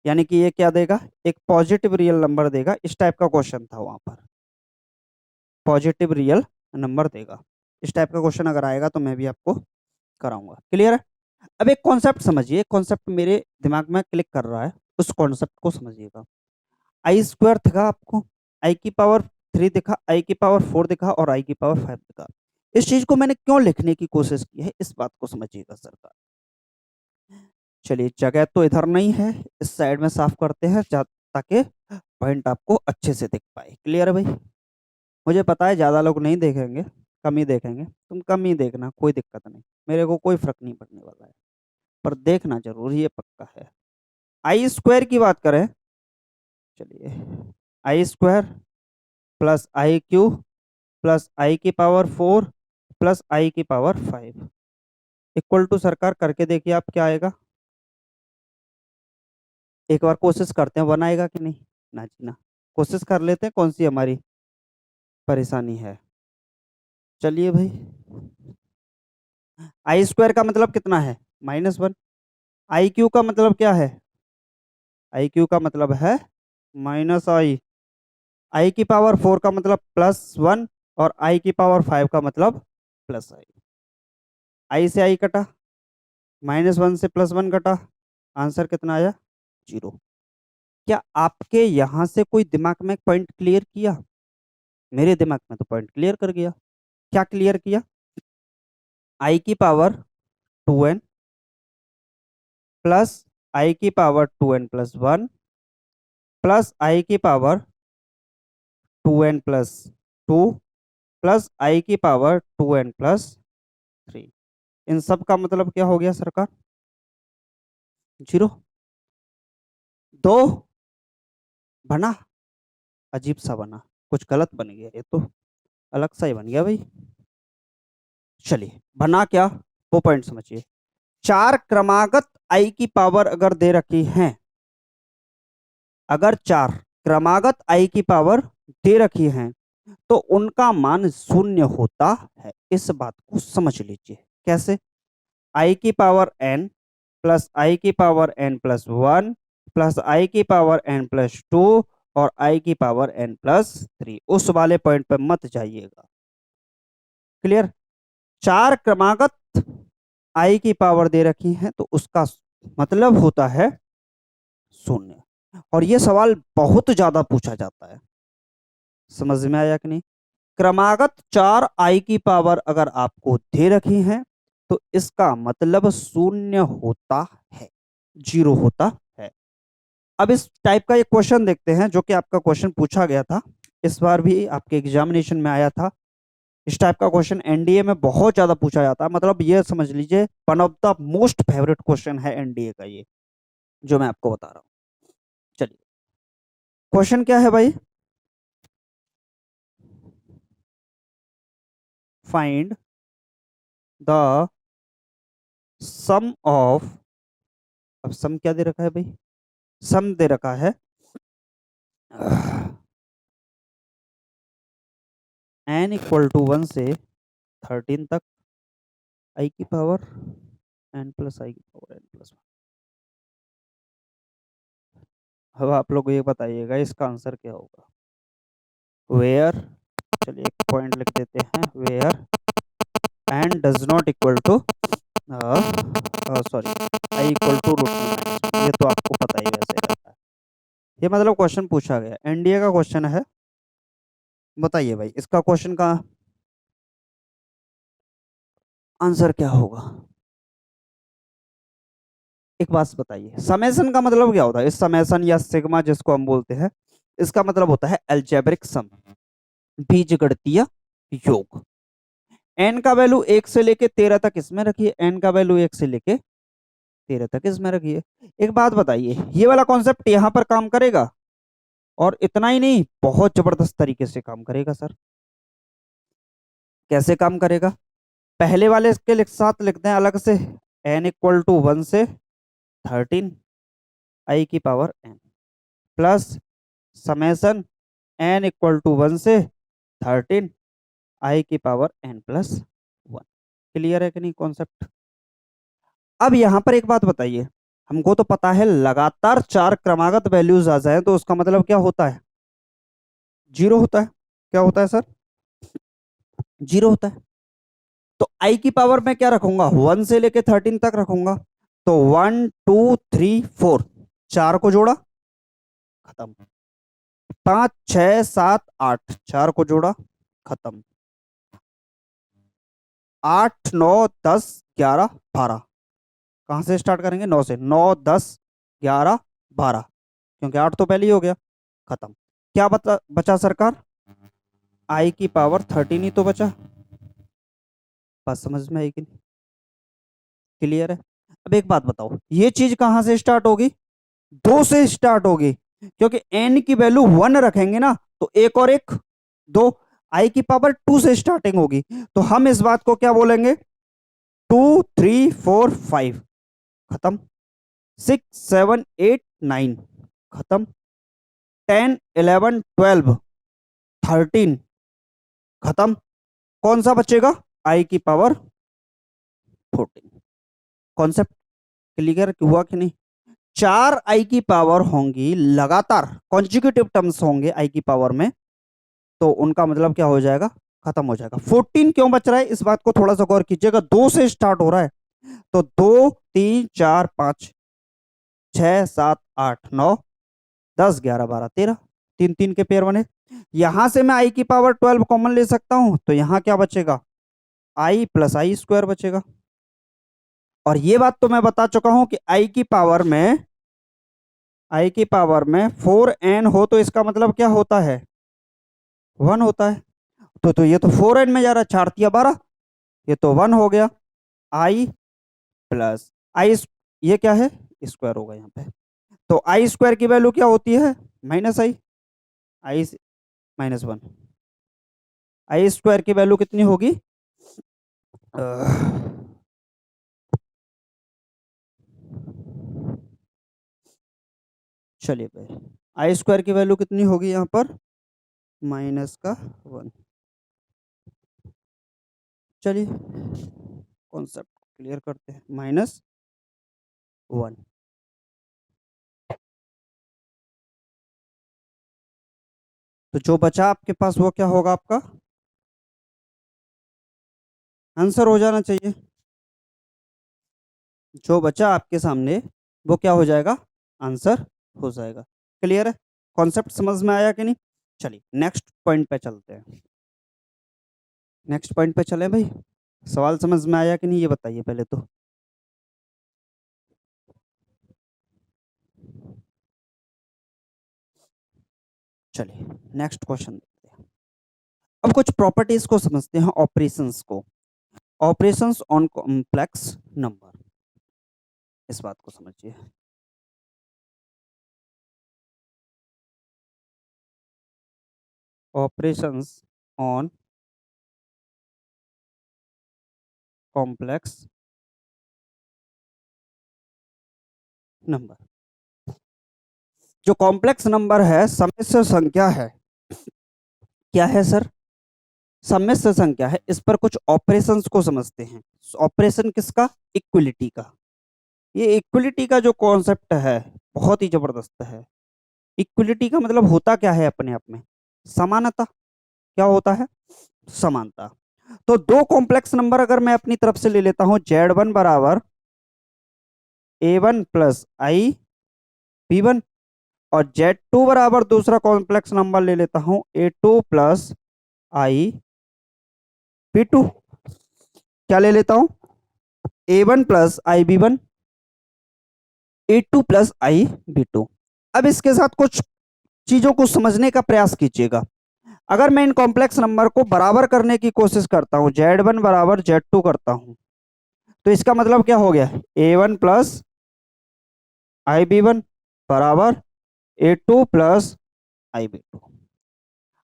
यानी कि ये क्या देगा, एक पॉजिटिव रियल नंबर देगा। इस टाइप का क्वेश्चन था वहां पर, पॉजिटिव रियल नंबर देगा। इस टाइप का क्वेश्चन अगर आएगा तो मैं भी आपको कराऊंगा। क्लियर है? अब एक कॉन्सेप्ट समझिए, कॉन्सेप्ट मेरे दिमाग में क्लिक कर रहा है, उस कॉन्सेप्ट को समझिएगा। आई स्क्वायर दिखा आपको, आई की पावर 3 दिखा, आई की पावर 4 दिखा और आई की पावर 5 दिखा। इस चीज को मैंने क्यों लिखने की कोशिश की है, इस बात को समझिएगा सरकार। चलिए, जगह तो इधर नहीं है, इस साइड में साफ करते हैं ताकि पॉइंट आपको अच्छे से दिख पाए। क्लियर है भाई? मुझे पता है ज्यादा लोग नहीं देखेंगे, कम ही देखेंगे, तुम कम ही देखना, कोई दिक्कत नहीं, मेरे को कोई फर्क नहीं पड़ने वाला है, पर देखना जरूर, ये पक्का है। आई स्क्वायर की बात करें, चलिए, I square plus I Q plus I की पावर 4 प्लस आई की पावर 5 इक्वल टू, सरकार करके देखिए आप क्या आएगा। एक बार कोशिश करते हैं, 1 आएगा कि नहीं? ना जी ना। कोशिश कर लेते हैं, कौन सी हमारी परेशानी है। चलिए भाई, आई स्क्वायर का मतलब कितना है, -1। आई क्यू का मतलब क्या है, आई क्यू का मतलब है -आई। आई की पावर 4 का मतलब +1 और आई की पावर 5 का मतलब +i। आई से आई कटा, -1 से +1 कटा, आंसर कितना आया, 0। क्या आपके यहां से कोई दिमाग में पॉइंट क्लियर किया? मेरे दिमाग में तो पॉइंट क्लियर कर गया। क्या क्लियर किया? आई की पावर 2n प्लस आई की पावर 2n+1 प्लस आई की पावर 2n+1 2 प्लस आई की पावर 2n प्लस 3। इन सब का मतलब क्या हो गया सरकार? 0। 2 बना, अजीब सा बना, कुछ गलत बन गया, ये तो अलग सा ही बन गया भाई। चलिए बना क्या, वो पॉइंट समझिए। चार क्रमागत आई की पावर अगर दे रखी है, अगर चार क्रमागत आई की पावर दे रखी है तो उनका मान शून्य होता है। इस बात को समझ लीजिए। कैसे? आई की पावर n प्लस आई की power n plus 1 plus I की पावर n प्लस 2 और आई की पावर n प्लस 3। उस वाले पॉइंट पे मत जाइएगा। क्लियर? चार क्रमागत आई की पावर दे रखी है तो उसका मतलब होता है शून्य। और ये सवाल बहुत ज्यादा पूछा जाता है। समझ में आया कि नहीं? क्रमागत चार आई की पावर अगर आपको दे रखी है तो इसका मतलब शून्य होता है, 0 होता है। अब इस टाइप का एक क्वेश्चन देखते हैं जो कि आपका क्वेश्चन पूछा गया था, इस बार भी आपके एग्जामिनेशन में आया था। इस टाइप का क्वेश्चन एनडीए में बहुत ज्यादा पूछा जाता है, मतलब ये समझ लीजिए one of the most favourite question है एनडीए का ये, जो मैं आपको बता रहा हूँ। चलिए क्वेश्चन क्या है भाई? फाइंड द सम ऑफ, अब सम क्या दे रखा है भाई? सम दे रखा है n इक्वल टू 1 से 13 तक आई की पावर n प्लस आई की पावर n प्लस 1। अब आप लोग ये बताइएगा इसका आंसर क्या होगा। वेयर, चलिए एक पॉइंट लिख देते हैं, where n does not equal to sorry i equal to root में, ये तो आपको पता ही वैसे रहता है। ये मतलब क्वेश्चन पूछा गया, एनडीए का क्वेश्चन है। बताइए भाई इसका क्वेश्चन का आंसर क्या होगा? एक बात बताइए, समेशन का मतलब क्या होता है? इस समेशन या सिग्मा जिसको हम बोलते हैं, इसका मतलब होता है अलजेब्रिक सम, बीजगणितीय योग। एन का वैल्यू 1 से लेके 13 तक इसमें रखिए, एन का वैल्यू 1 से लेके 13 तक इसमें रखिए। एक बात बताइए, ये वाला कॉन्सेप्ट यहां पर काम करेगा, और इतना ही नहीं बहुत जबरदस्त तरीके से काम करेगा सर। कैसे काम करेगा? पहले वाले के साथ लिखते हैं अलग से, एन इक्वल टू 1 से 13 आई की power n plus summation n equal to 1 से 13 आई की पावर एन प्लस 1। क्लियर है कि नहीं कॉन्सेप्ट? अब यहां पर एक बात बताइए, हमको तो पता है लगातार चार क्रमागत वैल्यूज आ जाए तो उसका मतलब क्या होता है? 0 होता है। क्या होता है सर? 0 होता है। तो आई की पावर में क्या रखूंगा? 1 से लेके 13 तक रखूंगा। तो 1 2 3 4, चार को जोड़ा, खत्म। 5 6 7 8, चार को जोड़ा, खत्म। 8 9 10 11 12, कहां से स्टार्ट करेंगे? 9 से। 9 10 11 12, क्योंकि 8 तो पहले ही हो गया, खत्म। क्या बचा सरकार? आई की पावर 13 ही तो बचा। बात समझ में आई कि नहीं? क्लियर है? अब एक बात बताओ, ये चीज कहां से स्टार्ट होगी? 2 से स्टार्ट होगी, क्योंकि n की वैल्यू 1 रखेंगे ना, तो एक और एक 2, आई की पावर 2 से स्टार्टिंग होगी। तो हम इस बात को क्या बोलेंगे? 2 3 4 5, खत्म। 6 7 8 9, खत्म। 10 11 12 13, खत्म। कौन सा बचेगा? आई की पावर 14। कॉन्सेप्ट क्लियर हुआ कि नहीं? चार आई की पावर होंगी लगातार, कॉन्जिक्यूटिव टर्म्स होंगे आई की पावर में, तो उनका मतलब क्या हो जाएगा? खत्म हो जाएगा। 14 क्यों बच रहा है इस बात को थोड़ा सा गौर कीजिएगा। 2 से स्टार्ट हो रहा है, तो 2 3 4 5 6 7 8 9 10 11 12 13, तीन तीन के पेयर बने। यहां से मैं आई की पावर 12 कॉमन ले सकता हूं, तो यहां क्या बचेगा? आई प्लस आई स्क्वायर बचेगा। और ये बात तो मैं बता चुका हूं कि आई की पावर में 4n हो तो इसका मतलब क्या होता है? 1 होता है। तो ये तो 4n में जा रहा है, 4×3 = 12, ये तो 1 हो गया। आई प्लस आई, ये क्या है, स्क्वायर होगा यहाँ पे। तो आई स्क्वायर की वैल्यू क्या होती है, minus I, I -1। I square की वैल्यू कितनी होगी, चलिए भाई, आई स्क्वायर की वैल्यू कितनी होगी यहाँ पर, -1। चलिए कॉन्सेप्ट क्लियर करते हैं, -1। तो जो बचा आपके पास वो क्या होगा, आपका आंसर हो जाना चाहिए। जो बचा आपके सामने वो क्या हो जाएगा, आंसर हो जाएगा। क्लियर है, कॉन्सेप्ट समझ में आया कि नहीं। चलिए नेक्स्ट पॉइंट पे चलते हैं। नेक्स्ट पॉइंट पे चलें भाई, सवाल समझ में आया कि नहीं ये बताइए पहले तो। चलिए नेक्स्ट क्वेश्चन देखते हैं। अब कुछ प्रॉपर्टीज को समझते हैं, ऑपरेशंस को, ऑपरेशंस ऑन कॉम्प्लेक्स नंबर, इस बात को समझिए। ऑपरेशंस ऑन कॉम्प्लेक्स नंबर, जो कॉम्प्लेक्स नंबर है, सम्मिश्र संख्या है, क्या है सर, सम्मिश्र संख्या है, इस पर कुछ ऑपरेशंस को समझते हैं। ऑपरेशन किसका, इक्वलिटी का। ये इक्वलिटी का जो कॉन्सेप्ट है बहुत ही जबरदस्त है। इक्वलिटी का मतलब होता क्या है अपने आप में, समानता। क्या होता है, समानता। तो दो कॉम्प्लेक्स नंबर अगर मैं अपनी तरफ से ले लेता हूं, Z1 बराबर A1 प्लस आई B1, और Z2 बराबर दूसरा कॉम्प्लेक्स नंबर ले लेता हूं A2 प्लस आई B2। क्या ले लेता हूं, A1 प्लस आई B1, A2 प्लस आई B2। अब इसके साथ कुछ चीजों को समझने का प्रयास कीजिएगा। अगर मैं इन कॉम्प्लेक्स नंबर को बराबर करने की कोशिश करता हूं, Z1 बराबर Z2 करता हूं, तो इसका मतलब क्या हो गया, A1 प्लस आई B1 बराबर A2 प्लस आई B2।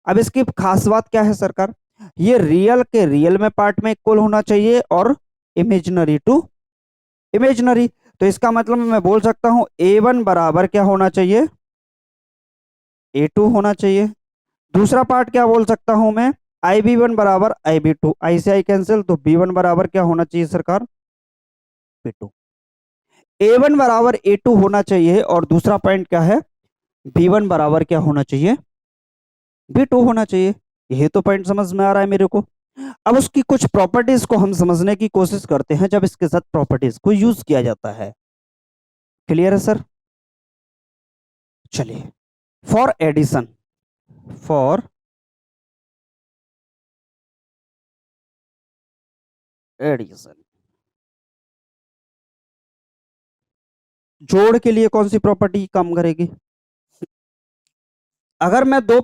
अब इसकी खास बात क्या है सरकार, ये रियल के रियल में पार्ट में इक्वल होना चाहिए और इमेजिनरी टू इमेजिनरी। तो इसका मतलब मैं बोल सकता हूं A1 बराबर क्या होना चाहिए, A2 होना चाहिए। दूसरा पार्ट क्या बोल सकता हूं मैं, आई B1 बराबर आई B2, आई से आई कैंसिल, तो B1 बराबर क्या होना चाहिए सरकार, B2। A1 बराबर A2 होना चाहिए, और दूसरा पॉइंट क्या है, B1 बराबर क्या होना चाहिए, B2 होना चाहिए। यही तो पॉइंट समझ में आ रहा है मेरे को। अब उसकी कुछ प्रॉपर्टीज को हम समझने की कोशिश करते हैं, जब इसके साथ प्रॉपर्टीज को यूज किया जाता है। क्लियर है सर। चलिए, फॉर एडिशन, फॉर एडिशन, जोड़ के लिए कौन सी प्रॉपर्टी काम करेगी, अगर मैं दो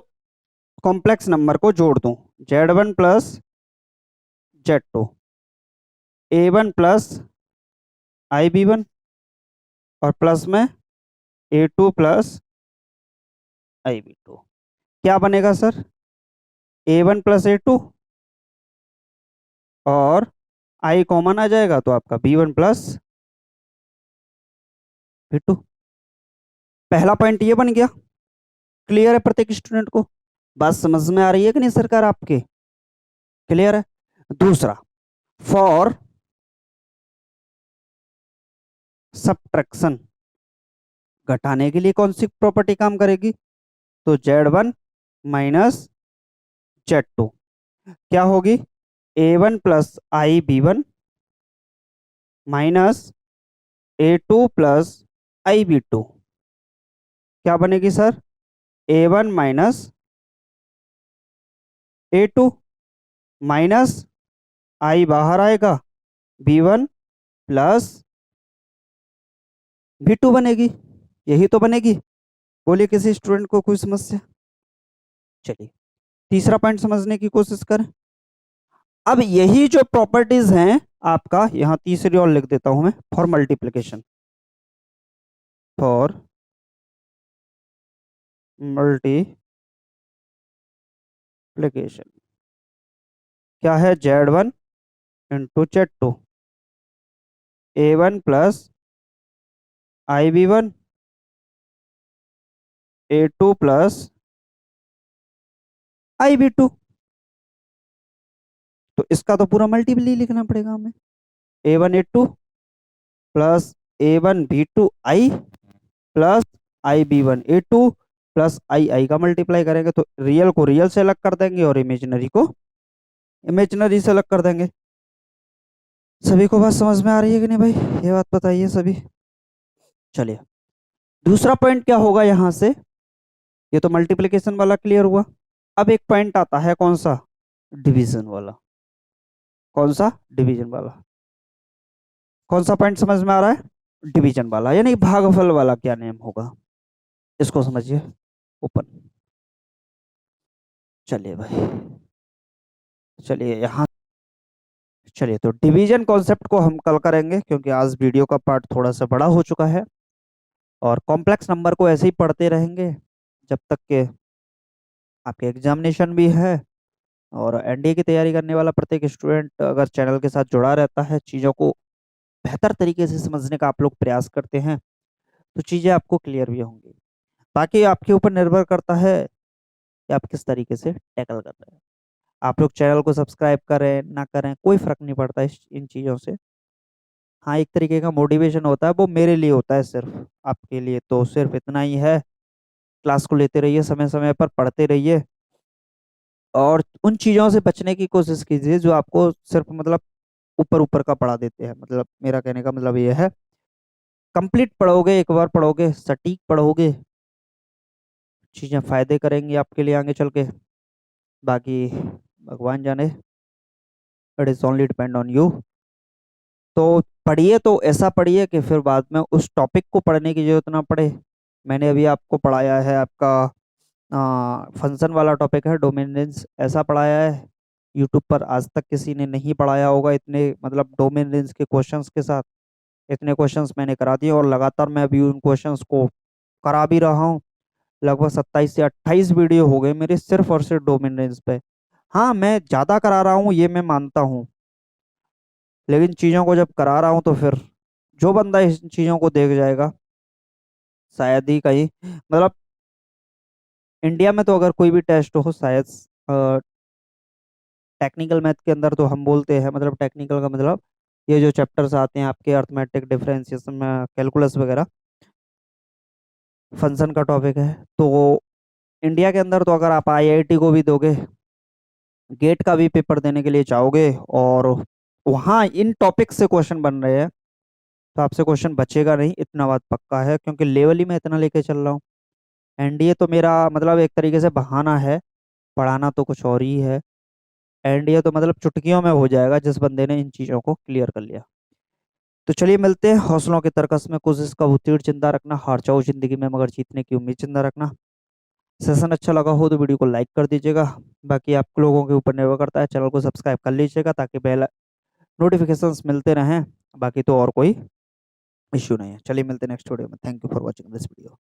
कॉम्प्लेक्स नंबर को जोड़ दूं, Z1 plus Z2, A1 plus आई B1, और प्लस में A2 प्लस आई B2, क्या बनेगा सर, A1 प्लस A2, और आई कॉमन आ जाएगा तो आपका B1 प्लस B2। पहला पॉइंट ये बन गया। क्लियर है प्रत्येक स्टूडेंट को, बात समझ में आ रही है कि नहीं सरकार आपके, क्लियर है। दूसरा, फॉर सब्ट्रैक्शन, घटाने के लिए कौन सी प्रॉपर्टी काम करेगी, तो Z1 माइनस Z2 क्या होगी, A1 प्लस आई B1 माइनस A2 प्लस आई B2, क्या बनेगी sir, A1 minus A2 minus आई बाहर आएगा, B1 प्लस B2 बनेगी। यही तो बनेगी, बोलिए किसी स्टूडेंट को कोई समस्या। चलिए तीसरा पॉइंट समझने की कोशिश करें। अब यही जो प्रॉपर्टीज हैं आपका, यहां तीसरी और लिख देता हूं मैं, फॉर मल्टीप्लीकेशन। फॉर मल्टीप्लीकेशन क्या है? Z1 into Z2, A1 plus IB1, A2 plus IB2। तो इसका तो पूरा मल्टीपल ही लिखना पड़ेगा हमें। A1 A2 plus A1 B2 I plus IB1 A2 plus I का मल्टीप्लाई करेंगे तो रियल को रियल से अलग कर देंगे और इमेजिनरी को इमेजिनरी से अलग कर देंगे। सभी को बात समझ में आ रही है कि नहीं भाई? ये बात बताइए सभी। चलिए, दूसरा पॉइंट क्या होगा यहां से? ये तो मल्टीप्लिकेशन वाला क्लियर हुआ। अब एक पॉइंट आता है, कौन सा? डिवीजन वाला। कौन सा? डिवीजन वाला। कौन सा पॉइंट समझ में आ रहा है? डिवीजन वाला, यानी भागफल वाला। क्या नेम होगा इसको समझिए। ओपन। चलिए भाई, चलिए यहाँ। चलिए, तो डिवीजन कॉन्सेप्ट को हम कल करेंगे, क्योंकि आज वीडियो का पार्ट थोड़ा सा बड़ा हो चुका है। और कॉम्प्लेक्स नंबर को ऐसे ही पढ़ते रहेंगे जब तक के आपके एग्जामिनेशन भी है। और एनडीए की तैयारी करने वाला प्रत्येक स्टूडेंट अगर चैनल के साथ जुड़ा रहता है, चीज़ों को बेहतर तरीके से समझने का आप लोग प्रयास करते हैं, तो चीज़ें आपको क्लियर भी होंगी। बाकी आपके ऊपर निर्भर करता है कि आप किस तरीके से टैकल कर रहे हैं। आप लोग चैनल को सब्सक्राइब करें ना करें, कोई फर्क नहीं पड़ता इन चीज़ों से। हाँ, एक तरीके का मोटिवेशन होता है, वो मेरे लिए होता है सिर्फ। आपके लिए तो सिर्फ इतना ही है, क्लास को लेते रहिए, समय समय पर पढ़ते रहिए, और उन चीज़ों से बचने की कोशिश कीजिए जो आपको सिर्फ मतलब ऊपर ऊपर का पढ़ा देते हैं। मतलब मेरा कहने का मतलब ये है, कंप्लीट पढ़ोगे, एक बार पढ़ोगे, सटीक पढ़ोगे, चीज़ें फायदे करेंगी आपके लिए आगे चल के। बाकी भगवान जाने, it is only depend on you. तो पढ़िए तो ऐसा पढ़िए कि फिर बाद में उस टॉपिक को पढ़ने की जरूरत ना पड़े। मैंने अभी आपको पढ़ाया है, आपका फंक्शन वाला टॉपिक है, डोमिनेंस, ऐसा पढ़ाया है। यूट्यूब पर आज तक किसी ने नहीं पढ़ाया होगा इतने, मतलब डोमिनेंस के क्वेश्चंस के साथ। इतने क्वेश्चंस मैंने करा दिए, और लगातार मैं अभी उन क्वेश्चंस को करा भी रहा हूँ। लगभग 27 से 28 वीडियो हो गए मेरे सिर्फ और सिर्फ डोमिनेंस पे। हाँ, मैं ज़्यादा करा रहा हूँ, ये मैं मानता हूँ, लेकिन चीज़ों को जब करा रहा हूँ तो फिर जो बंदा इस चीज़ों को देख जाएगा, शायद ही कहीं, मतलब इंडिया में तो अगर कोई भी टेस्ट हो, शायद टेक्निकल मैथ के अंदर तो हम बोलते हैं, मतलब टेक्निकल का मतलब ये जो चैप्टर्स आते हैं आपके, अर्थमेटिक, डिफरेंशिएशन, कैलकुलस वगैरह, फंक्शन का टॉपिक है, तो इंडिया के अंदर तो अगर आप आईआईटी को भी दोगे, गेट का भी पेपर देने के लिए चाहोगे, और वहाँ इन टॉपिक से क्वेश्चन बन रहे हैं, तो आपसे क्वेश्चन बचेगा नहीं, इतना बात पक्का है, क्योंकि लेवल ही मैं इतना लेके चल रहा हूँ। एनडीए तो मेरा मतलब एक तरीके से बहाना है, पढ़ाना तो कुछ और ही है। एनडीए तो मतलब चुटकियों में हो जाएगा जिस बंदे ने इन चीज़ों को क्लियर कर लिया। तो चलिए मिलते हैं। हौसलों के तरकस में कोशिश का तीर जिंदा रखना, हार जाओ जिंदगी में मगर जीतने की उम्मीद जिंदा रखना। सेशन अच्छा लगा हो तो वीडियो को लाइक कर दीजिएगा। बाकी आप लोगों के ऊपर निर्भर करता है, चैनल को सब्सक्राइब कर लीजिएगा ताकि बेल नोटिफिकेशंस मिलते रहें। बाकी तो और कोई इश्यू नहीं है। चलिए मिलते हैं नेक्स्ट वीडियो में। Thank you for watching this video.